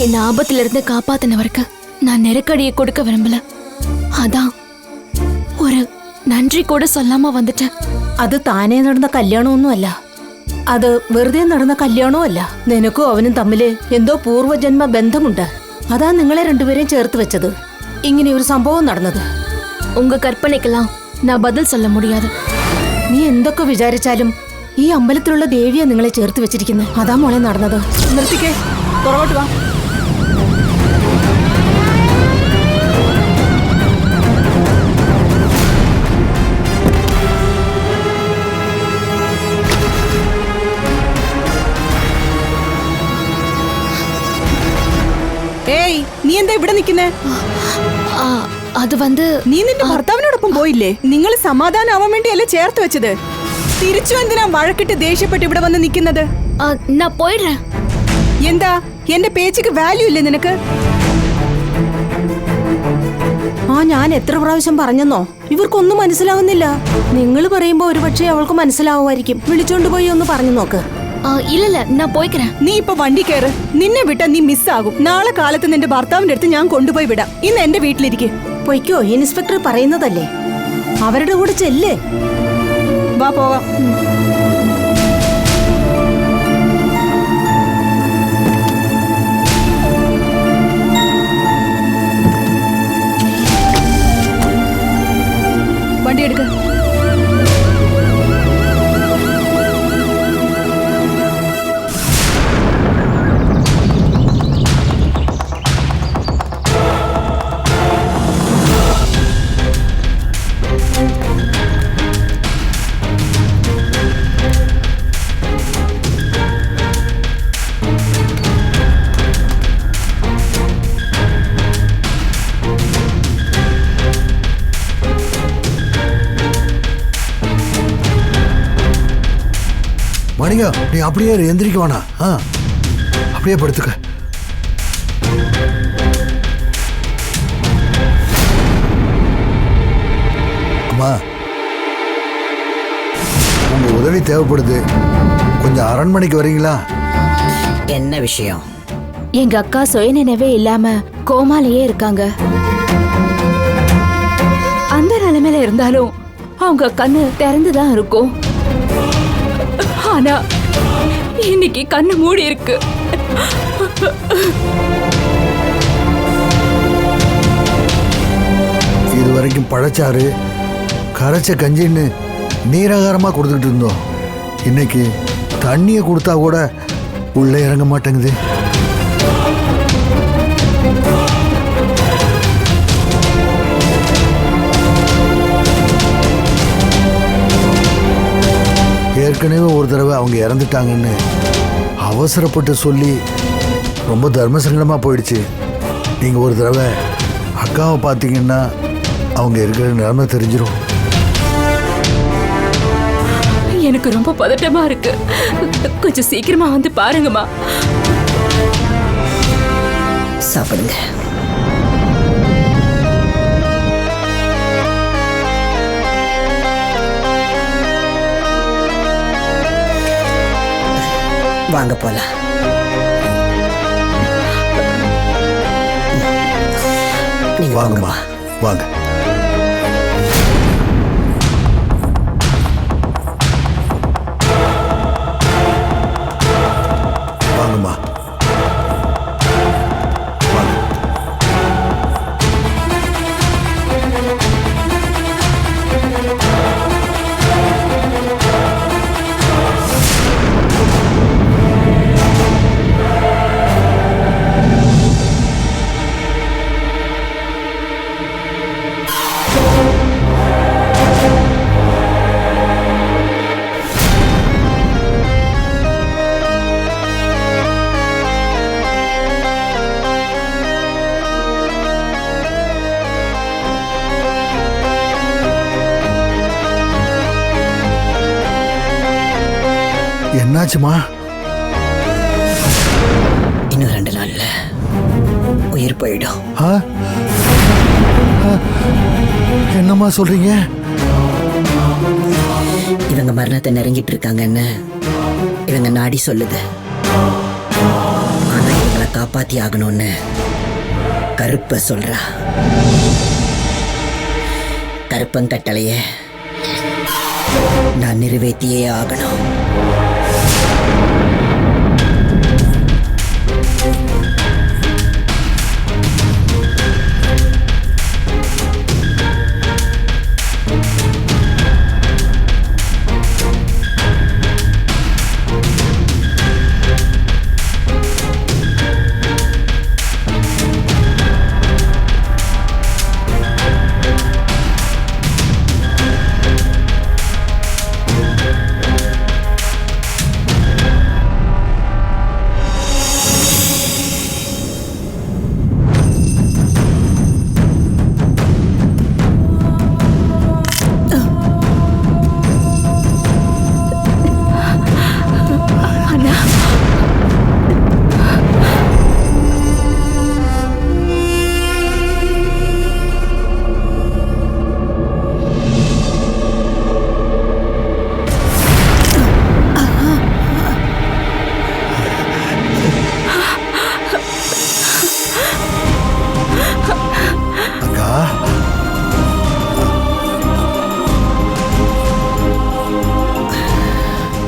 என்ன ஆபத்துல இருந்து காப்பாத்தினவருக்கு நான் நெருக்கடியை கொடுக்க விரும்பல. அதான் ஒரு நன்றி கூட சொல்லாம வந்துட்டேன். അത് താനേ നടന്ന കല്യാണമൊന്നുമല്ല. അത് വെറുതെ നടന്ന കല്യാണമല്ല. നിനക്കും അവനും തമ്മില് എന്തോ പൂർവ്വജന്മ ബന്ധമുണ്ട്. അതാ നിങ്ങളെ രണ്ടുപേരെയും ചേർത്ത് വെച്ചത്. ഇങ്ങനെ ഒരു സംഭവം നടന്നത്. உங்க கற்பனைக்கெல்லாம் நான் பதில் சொல்ல முடியாது. നീ എന്തൊക്കെ വിചാരിച്ചാലും ഈ അമ്പലത്തിലുള്ള ദേവിയാ നിങ്ങളെ ചേർത്ത് വെച്ചിരിക്കുന്നത്. അതാ മോളെ നടന്നത്. നിർത്തിക്കേ, പുറകോട്ട് വാ. ഏയ്, നീ എന്താ ഇവിടെ നിൽക്കുന്നേ? அது வந்து നീ നിന്റെ ഭർത്താവിനോടൊപ്പം പോയില്ലേ? നിങ്ങൾ സമാധാനാവാൻ വേണ്ടിയല്ലേ ചേർത്ത് വെച്ചത്? തിരിച്ചു എന്തിനാ വഴക്കിട്ട് ദേഷ്യപ്പെട്ട് ഇവിടെ വന്ന് നിൽക്കുന്നത്? நான் போயிடுறேன். എന്താ എന്റെ പേച്ചിക്ക് വാല്യൂ ഇല്ലേ നിനക്ക്? ഞാൻ എത്ര പ്രാവശ്യം പറഞ്ഞെന്നോ? ഇവർക്കൊന്നും മനസ്സിലാവുന്നില്ല. നിങ്ങൾ പറയുമ്പോ ഒരുപക്ഷെ അവൾക്ക് മനസ്സിലാവുമായിരിക്കും. വിളിച്ചോണ്ട് പോയി ഒന്ന് പറഞ്ഞു നോക്ക്. இல்ல நான் போய்க்கிறேன். നീ ഇപ്പൊ വണ്ടി കയറ്. നിന്നെ വിട്ടാ നീ മിസ്സാകും. നാളെ കാലത്ത് നിന്റെ ഭർത്താവിന്റെ അടുത്ത് ഞാൻ കൊണ്ടുപോയി വിടാം. ഇന്ന് എന്റെ വീട്ടിലിരിക്കെ. പൊയ്ക്കോ, ഇൻസ്പെക്ടർ പറയുന്നതല്ലേ. അവരുടെ കൂടെ ചെല്ലേ. വാ പോവാം. വണ്ടി എടുക്ക. மணியா, நீ அப்படியே எந்திரிக்க வேணா. அப்படியே படுத்துக்க. அம்மா, உங்க உதவி தேவைப்படுது. கொஞ்சம் அரண்மனைக்கு வரீங்களா? என்ன விஷயம்? எங்க அக்கா சுயநினைவே இல்லாம கோமாலேயே இருக்காங்க. அந்த நிலைமையில இருந்தாலும் அவங்க கண்ணு திறந்துதான் இருக்கும். ஆனா இன்னைக்கு கண்ணு மூடி இருக்கு. இது வரைக்கும் பழச்சாறு, கரைச்ச கஞ்சின்னு நீராகாரமா கொடுத்துக்கிட்டு இருந்தோம். இன்னைக்கு தண்ணியை கொடுத்தா கூட உள்ளே இறங்க மாட்டேங்குது. ஏற்கனவே ஒரு தடவை அவங்க இறந்துட்டாங்கன்னு அவசரப்பட்டு சொல்லி ரொம்ப தர்ம சங்கடமாக போயிடுச்சு. நீங்கள் ஒரு தடவை அக்காவை பார்த்தீங்கன்னா அவங்க இருக்கிற நிலைமை தெரிஞ்சிடும். எனக்கு ரொம்ப பதட்டமா இருக்கு. கொஞ்சம் சீக்கிரமா வந்து பாருங்கம்மா. சாப்பிடுங்க. வாங்க போலாம். நீங்க வாங்கம்மா, வாங்க. வாங்கம்மா, வாங்க. என்னாச்சுமா? இன்னும் 2 நாள்ல உயிர் போயிடும். என்னம்மா சொல்றீங்க? இவங்க மரணத்தை நெருங்கிட்டு இருக்காங்கன்னு இவங்க நாடி சொல்லுது. ஆனா இவங்களை காப்பாத்தி ஆகணும்னு கருப்ப சொல்றா. கருப்பங்கட்டளைய நான் நிறைவேற்றியே ஆகணும்.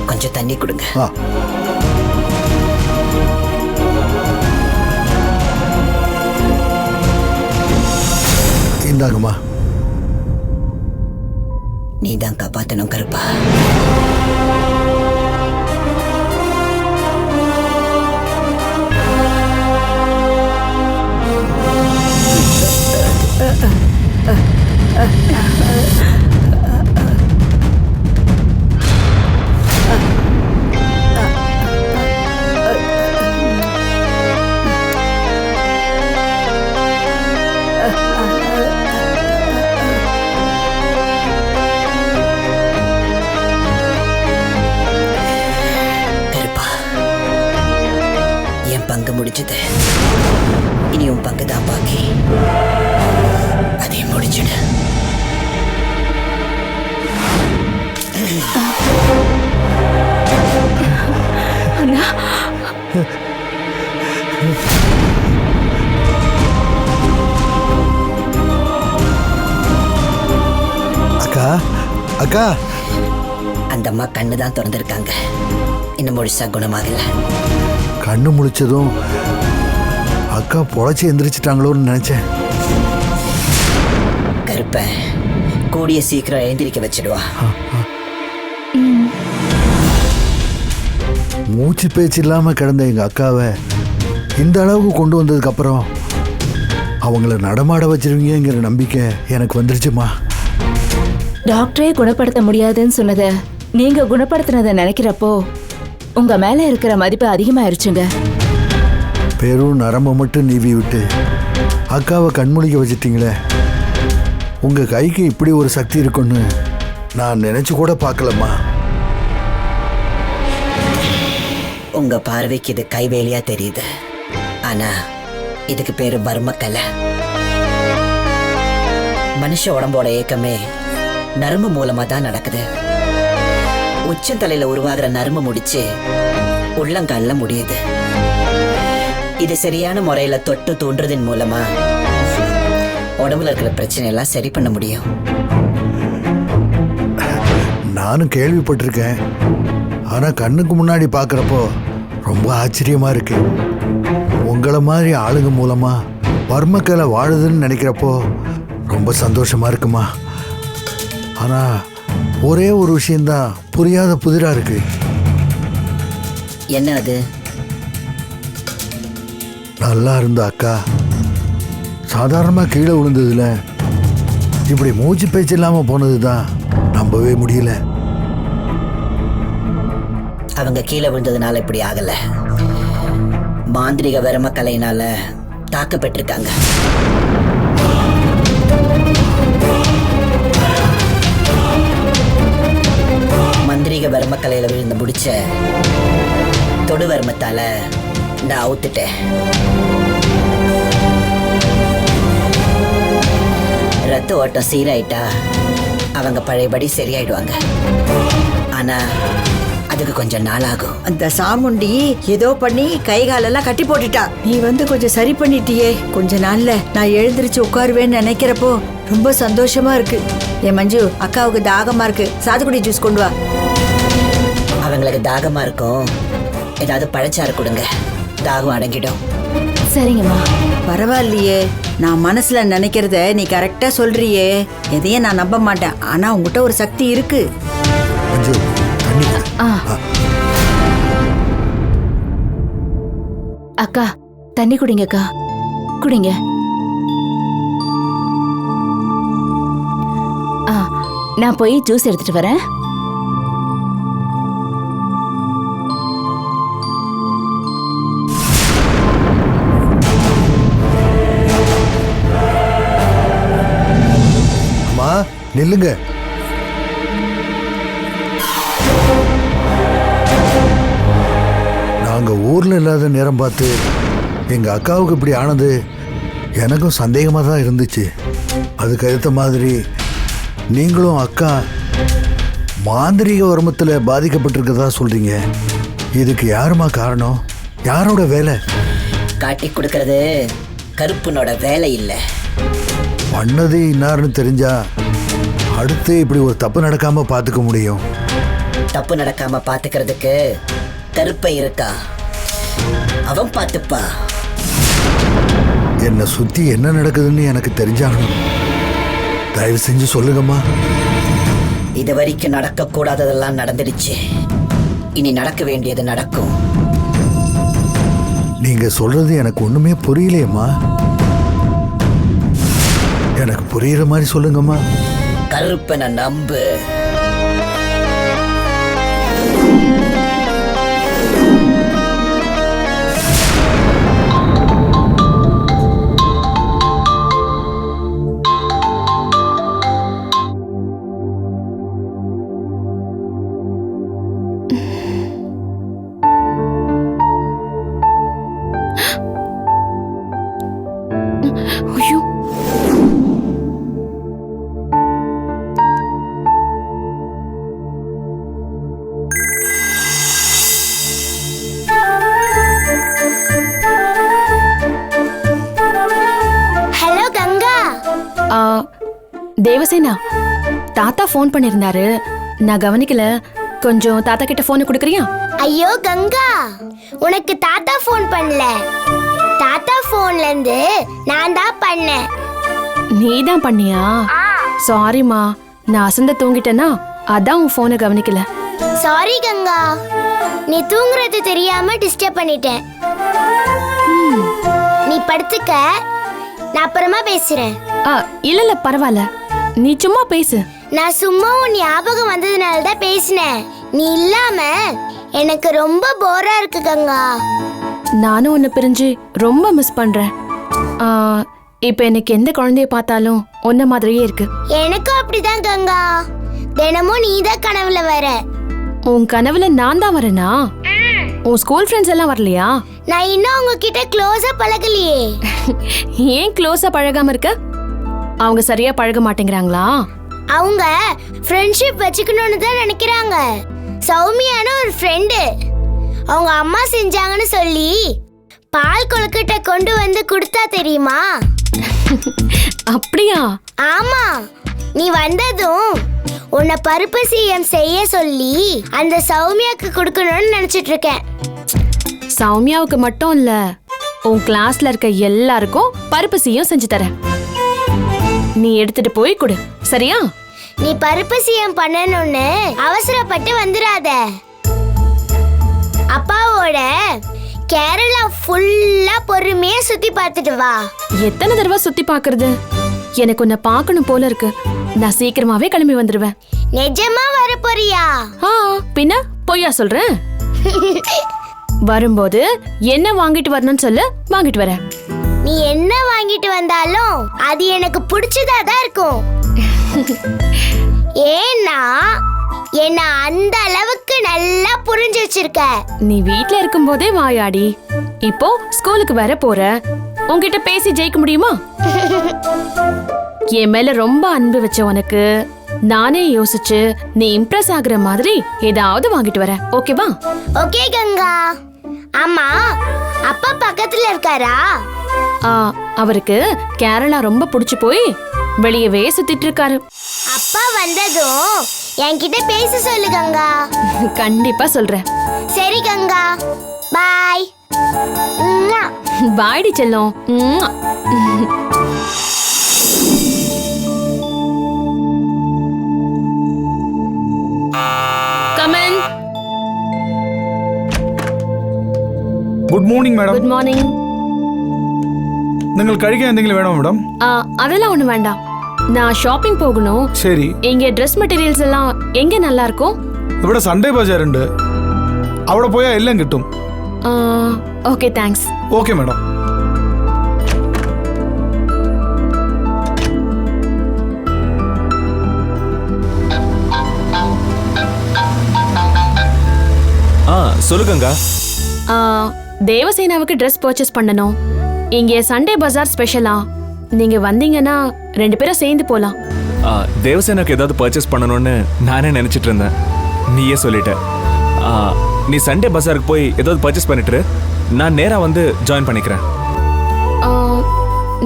கொஞ்சம் தண்ணி கொடுங்க. இந்தாங்கம்மா. நீ தான் காப்பாத்தணும் கருப்பா. பங்கு முடிஞ்சது. இனி உன் பங்கு தான் பாக்கி. அதையும் முடிச்சிடு. அக்கா அக்கா, அந்த அம்மா கண்ணு தான் திறந்திருக்காங்க. இன்னும் முழுசா குணமாகல. கண்ணு முழிச்சதும் அக்கா பொழைச்சி எந்திரிச்சிட்டாங்களோன்னு நினைச்சேன். கருப்ப கூடிய சீக்கிரம் எழுந்திரிக்க வச்சிடுவா. மூச்சு பேச்சு இல்லாம கிடந்த எங்க அக்காவை இந்த அளவுக்கு கொண்டு வந்ததுக்கு அப்புறம் அவங்கள நடமாட வச்சிருவீங்கிற நம்பிக்கை எனக்கு வந்துருச்சுமா. டாக்டரே குணப்படுத்த முடியாதுன்னு சொன்னத நீங்க குணப்படுத்தினதை நினைக்கிறப்போ உங்க மேல இருக்கிற மதிப்பு அதிகமாயிருச்சுங்க. பெரும் நரம்பை மட்டும் நீவி விட்டு அக்காவை கண்மொழிக்க வச்சிட்டீங்களே. உங்க கைக்கு இப்படி ஒரு சக்தி இருக்குன்னு நான் நினைச்சு கூட பார்க்கலம்மா. உங்க பார்வைக்கு இது கைவேலியா தெரியுது. ஆனா இதுக்கு பேரு வர்மக்கலை. மனுஷ உடம்போட ஏக்கமே நரம்பு மூலமா தான் நடக்குது. உச்சந்தலையில உருவாகிற நரம்பு முடிச்சு உள்ளங்கால்ல முடியுது. இது சரியான முறையில தொட்டு தூண்டுறதன் மூலமா உடம்புல இருக்கிற பிரச்சனை எல்லாம் சரி பண்ண முடியும். நானும் கேள்விப்பட்டிருக்கேன். ஆனா கண்ணுக்கு முன்னாடி பார்க்கறப்போ ரொம்ப ஆச்சரியமா இருக்கு. உங்களை மாதிரி ஆளுங்க மூலமா வர்மக்கலை வாழுதுன்னு நினைக்கிறப்போ ரொம்ப சந்தோஷமா இருக்குமா. ஆனா ஒரே ஒரு விஷயம்தான் புரியாத புதிரா இருக்கு. என்ன அது? நல்லா இருந்த அக்கா சாதாரணமா கீழே விழுந்ததுல இப்படி மூச்சு பேச்சு இல்லாம போனதுதான் நம்பவே முடியல. அவங்க கீழே விழுந்ததுனால இப்படி ஆகல. மாந்திரிக வர்மக்கலையினால தாக்கப்பட்டிருக்காங்க. மந்திரிக வர்மக்கலையில விழுந்த முடிச்ச தொடு வர்மத்தால நான் அவுத்துட்டேன். ரத்த ஓட்டம் சீராயிட்டா அவங்க பழையபடி சரியாயிடுவாங்க. ஆனா அதுக்கு கொஞ்சம் நாள் ஆகும். அந்த சாமுண்டி ஏதோ பண்ணி கை காலெல்லாம் கட்டி போட்டுட்டா. நீ வந்து கொஞ்சம் சரி பண்ணிட்டியே. கொஞ்ச நாள்ல நான் எழுந்திருச்சு உட்காருவேன்னு நினைக்கிறப்போ ரொம்ப சந்தோஷமா இருக்கு. ஏ மஞ்சு, அக்காவுக்கு தாகமா இருக்கு, சாத்துக்குடி ஜூஸ் கொண்டு வா. அவங்களுக்கு தாகமா இருக்கும், ஏதாவது பழச்சாறு கொடுங்க, தாகம் அடங்கிடும். சரிங்கம்மா. பரவாயில்லையே, நான் மனசுல நினைக்கிறத நீ கரெக்டா சொல்றியே. எதையும் நான் நம்ப மாட்டேன், ஆனா உங்ககிட்ட ஒரு சக்தி இருக்கு. மஞ்சு, தண்ணி. அக்கா தண்ணி குடிங்கக்கா, குடிங்க. நான் போய் ஜூஸ் எடுத்துட்டு வரேன். அம்மா நில்லுங்க. நாங்க ஊர்ல இல்லாத நேரம் பார்த்து எங்க அக்காவுக்கு இப்படி ஆனது எனக்கும் சந்தேகமா தான் இருந்துச்சு. அதுக்கு ஏற்ற மாதிரி நீங்களும் அக்கா மாந்திரீக வருமத்தில் பாதிக்கப்பட்டிருக்கதா சொல்றீங்க. இதுக்கு யாருமா காரணம்? யாரோட வேலை? காட்டி கொடுக்கறது கருப்பனோட வேலை இல்லை. பண்ணது இன்னார்னு தெரிஞ்சா அடுத்து இப்படி ஒரு தப்பு நடக்காம பார்த்துக்க முடியும். தப்பு நடக்காம பாத்துக்கிறதுக்கு கருப்பை இருக்கா, அவன் பாத்துப்பா. என்னை சுத்தி என்ன நடக்குதுன்னு எனக்கு தெரிஞ்சாகணும். தயவு செஞ்சு சொல்லுங்கம்மா. இது வரைக்கும் நடக்க கூடாததெல்லாம் நடந்துடுச்சு, இனி நடக்க வேண்டியது நடக்கும். நீங்க சொல்றது எனக்கு ஒண்ணுமே புரியலையம்மா. எனக்கு புரியுற மாதிரி சொல்லுங்கம்மா. கருப்பனை நம்பு. ஐயோ, ஹலோ கங்கா. தேவசேனா, தாத்தா ஃபோன் பண்ணிருந்தாரு, நான் கவனிக்கல. கொஞ்சம் தாத்தா கிட்ட போனை கொடுக்குறியா? ஐயோ கங்கா, உனக்கு தாத்தா ஃபோன் பண்ணல, தாத்தா ஃபோன்ல இருந்து நான் தான் பண்ணேன். நீ தான் பண்ணியா? சாரிம்மா, நான் அசந்த தூங்கிட்டேனா, அதான் உன் போனை கவனிக்கல. சாரி கங்கா, நீ தூங்குறது தெரியாம டிஸ்டர்ப் பண்ணிட்டேன். நீ படுத்துக்க, நான் அப்புறமா பேசுறேன். இல்ல இல்ல பரவாயில்ல, நீ சும்மா பேசு. நான் சும்மா உன் ஞாபகம் வந்ததுனால தான் பேசினேன். நீ இல்லாம எனக்கு ரொம்ப போரா இருக்கு கங்கா. நானும் உன்னை பிரிஞ்சு ரொம்ப மிஸ் பண்றேன். இப்ப எனக்கு எந்த குழந்தைய பார்த்தாலும் உன்ன மாதிரியே இருக்கு. எனக்கும் அப்படிதான் கங்கா, தினமும் நீ தான் கனவுல வர. உன் கனவுல நான் தான் வரேனா? உன் ஸ்கூல் ஃப்ரெண்ட்ஸ் எல்லாம் வரலையா? நான் இன்னும் உங்ககிட்ட க்ளோஸா பழகலையே. ஏன் க்ளோஸா பழகாம இருக்க? அவங்க சரியா பழக மாட்டேங்கிறாங்களா? அவங்க ஃப்ரெண்ட்ஷிப் வச்சுக்கணும்னு தான் நினைக்கிறாங்க. சௌமியான ஒரு ஃப்ரெண்டு அவங்க அம்மா செஞ்சாங்கன்னு சொல்லி பால் கொழுக்கட்டை கொண்டு வந்து கொடுத்தா தெரியுமா? அப்படியா? ஆமா, நீ வந்ததும் உன்னை பருப்பு சிஎம் செய்ய சொல்லி அந்த சௌமியாக்கு கொடுக்கணும்னு நினைச்சிட்டு இருக்கேன். சௌமியாவுக்கு மட்டும் இல்ல, உன் கிளாஸ்ல இருக்க எல்லாருக்கும் பருப்பு சீயும் செஞ்சு தரேன். நீ எடுத்துட்டு போய் கொடு, சரியா? நீ பருப்பு சிஎம் பண்ணணும்னு அவசரப்பட்டு வந்துடாத. அப்பாவோட கேரளா ஃபுல்லா பொறுமையா சுத்தி பார்த்துட்டு வா. எத்தனை தடவை சுத்தி பாக்குறது? எனக்கு உன்னை பார்க்கணும் போல இருக்கு. நான் சீக்கிரமாவே கிளம்பி வந்துருவேன். நிஜமா வர போறியா? பின்ன பொய்யா சொல்றேன்? வரும்போது என்ன வாங்கிட்டு வரணும்னு சொல்லு, வாங்கிட்டு வரேன். நீ என்ன வாங்கிட்டு வந்தாலும் அது எனக்கு பிடிச்சதா தான் இருக்கும். ஏன்னா என்ன அந்த அளவுக்கு நல்லா புரிஞ்சு வச்சிருக்க. நீ வீட்ல இருக்கும் போதே வாயாடி, இப்போ ஸ்கூலுக்கு வர போற, உன்கிட்ட பேசி ஜெயிக்க முடியுமா? என் மேல ரொம்ப அன்பு வச்ச உனக்கு நானே யோசிச்சு நீ இம்ப்ரெஸ் ஆகுற மாதிரி ஏதாவது வாங்கிட்டு வரேன், ஓகேவா? ஓகே கங்கா. ஆமா, அப்பா பக்கத்துல இருக்காரா? அவருக்கு கேரளா ரொம்ப பிடிச்சு போய் வெளியவே சுத்திட்டு இருக்காரு. அப்பா வந்ததும் என்கிட்ட பேச சொல்லு கங்கா. கண்டிப்பா சொல்றேன். சரி கங்கா, பாய். பாய்டி செல்லம். Come on. Good morning madam. Good morning. നിങ്ങൾ കഴിക്കാൻ എന്തെങ്കിലും വേണോ മാഡം? அதெல்லாம் ஒண்ணு வேண்டாம். நான் ஷாப்பிங் போகணும். ശരി. இங்க ட்ரெஸ் மெட்டீரியல்ஸ் எல்லாம் எங்க நல்லா இருக்கும்? ഇവിടെ സൺഡേ ബജാർ ഉണ്ട്, അവിടെ പോയാൽ എല്ലാം കിട്ടും. Okay, thanks. Okay madam. சொல்லுங்க. தேவசேனாவுக்கு ட்ரெஸ் பர்ச்சேஸ் பண்ணணும். இங்க சண்டே பஜார் ஸ்பெஷலா. நீங்க வந்தீங்கன்னா 2 பேரும் சேர்ந்து போலாம். தேவசேனாக்கு ஏதாவது பர்ச்சேஸ் பண்ணணும்னு நானே நினைச்சிட்டு இருந்தேன், நீயே சொல்லிட்ட. நீ சண்டே பஜாருக்கு போய் ஏதாவது பர்ச்சேஸ் பண்ணிட்டு நான் நேரா வந்து ஜாயின் பண்ணிக்கிறேன்.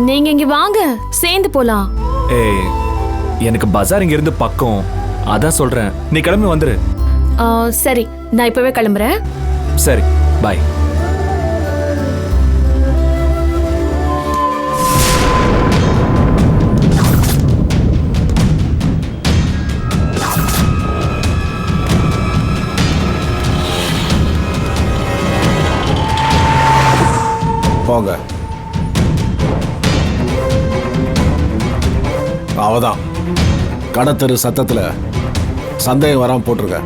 நீங்க இங்க வாங்க, சேர்ந்து போலாம். ஏய், எனக்கு பஜார் இங்க இருந்து பக்கம், அதான் சொல்றேன். நீ கிளம்பி வந்துரு. சரி, நான் இப்பவே கிளம்புறேன். சரி, பாய். போங்க. அவதான் கடத்தரு சத்தத்துல சந்தேகம் வராம போட்டிருக்க.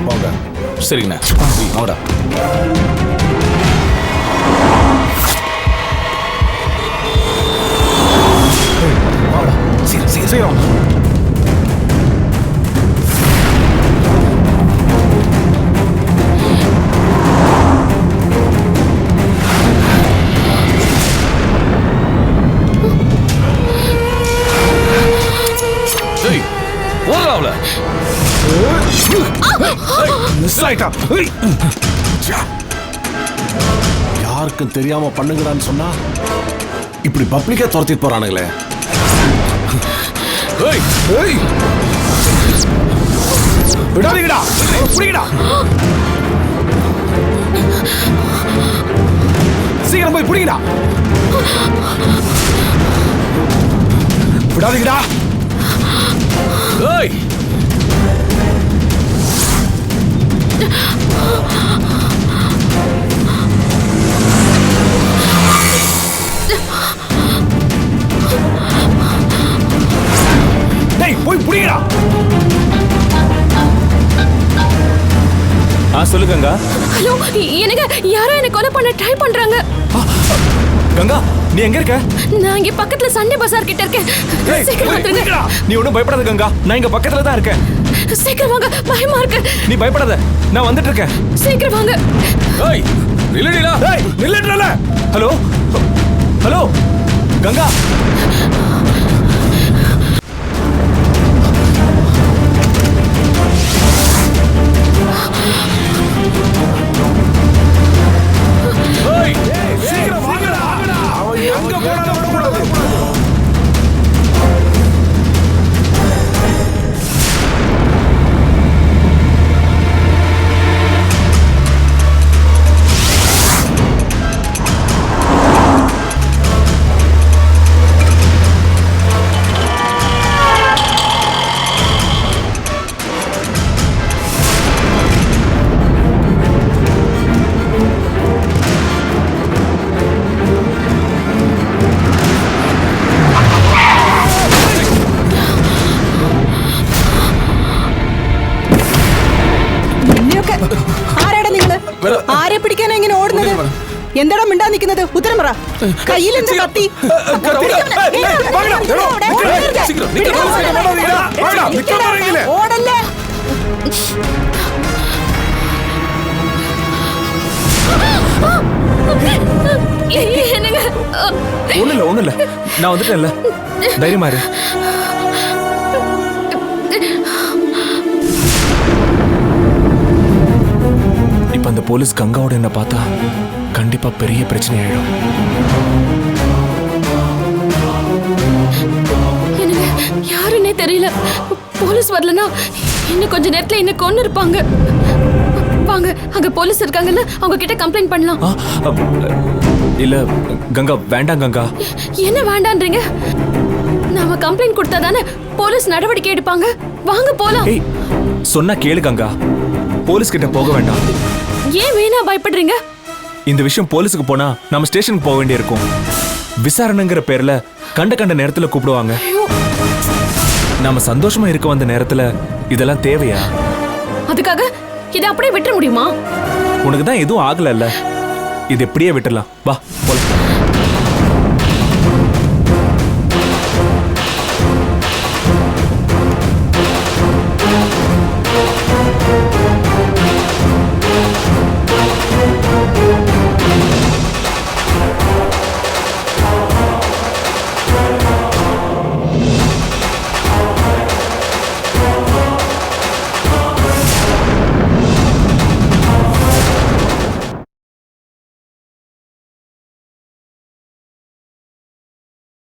போங்க. சரிங்கண்ணா. அவடா சீக்கிரம். யாருக்கும் தெரியாம பண்ணுங்கடான்னு சொன்னா இப்படி பப்ளிக்கா துரத்திட்டு போறானுங்களே. விடாதீங்கடா, புடிங்கடா. சீக்கிரம் போய் புடிங்கடா. விடாதீங்கடா. ஏய், போய் புடிங்கடா. சொல்லு கங்கா. ஹலோ, எனக்கு யாரோ என்ன கொலை பண்ண ட்ரை பண்றாங்க. கங்கா, நீ எங்க இருக்க? நான் இங்க பக்கத்துல சண்டே பஜார் கிட்ட இருக்கேன். சீக்கிரம் வந்துருங்க. நீ ஒன்னும் பயப்படாத கங்கா, நான் இங்க பக்கத்துல தான் இருக்கேன். சீக்கிரம் வாங்க, பயமா இருக்கு. நீ பயப்படாத, நான் வந்துட்டு இருக்கேன். சீக்கிரம் வாங்க. ஏய், நில்லுடா. ஏய், நில்லுடா. Hello hello Ganga. சீக்கிரம் வாங்கடா. அவன் எங்க போனாலும் விடக்கூடாது. ആരെ പിടിക്കാനാ ഇങ്ങനെ ഓടുന്നത്? എന്താടാ മിണ്ടാ നിൽക്കുന്നത്? ഉത്തരം പറ. കയ്യിൽ എന്താ കത്തി? ഓടല്ലേ. என்னங்க ஒண்ணும் இல்ல நான் வந்துட்டேன்ல, தைரியமா இரு. இப்ப அந்த போலீஸ் கங்காவோட என்ன பார்த்தா கண்டிப்பா பெரிய பிரச்சனை ஆயிடும். எனக்கு யாருன்னே தெரியல. போலீஸ் வரலனா இன்னும் கொஞ்ச நேரத்துல என்ன கொன்னு இருப்பாங்க. வாங்க, அங்க போலீஸ் இருக்காங்கல்ல, அவங்க கிட்ட கம்ப்ளைண்ட் பண்ணலாம். இல்ல கங்கா, வேண்டாம் கங்கா. என்ன வேண்டான்றீங்க? நாம கம்ப்ளைண்ட் கொடுத்தா தானே போலீஸ் நடவடிக்கை எடுப்பாங்க. வாங்க போலாம். ஏய், சொன்னா கேளு கங்கா, போலீஸ் கிட்ட போக வேண்டாம். ஏன் வீணா பயப்படுறீங்க? இந்த விஷயம் போலீஸுக்கு போனா நம்ம ஸ்டேஷனுக்கு போக வேண்டியிருக்கும். விசாரணைங்கிற பேர்ல கண்ட நேரத்துல கூப்பிடுவாங்க. நாம சந்தோஷமா இருக்க வந்த நேரத்துல இதெல்லாம் தேவையா? அதுக்காக இதை அப்படியே விட்டுற முடியுமா? உனக்கு தான் எதுவும் ஆகல, இது எப்படியே விட்டுடலாம். வா போலாம்.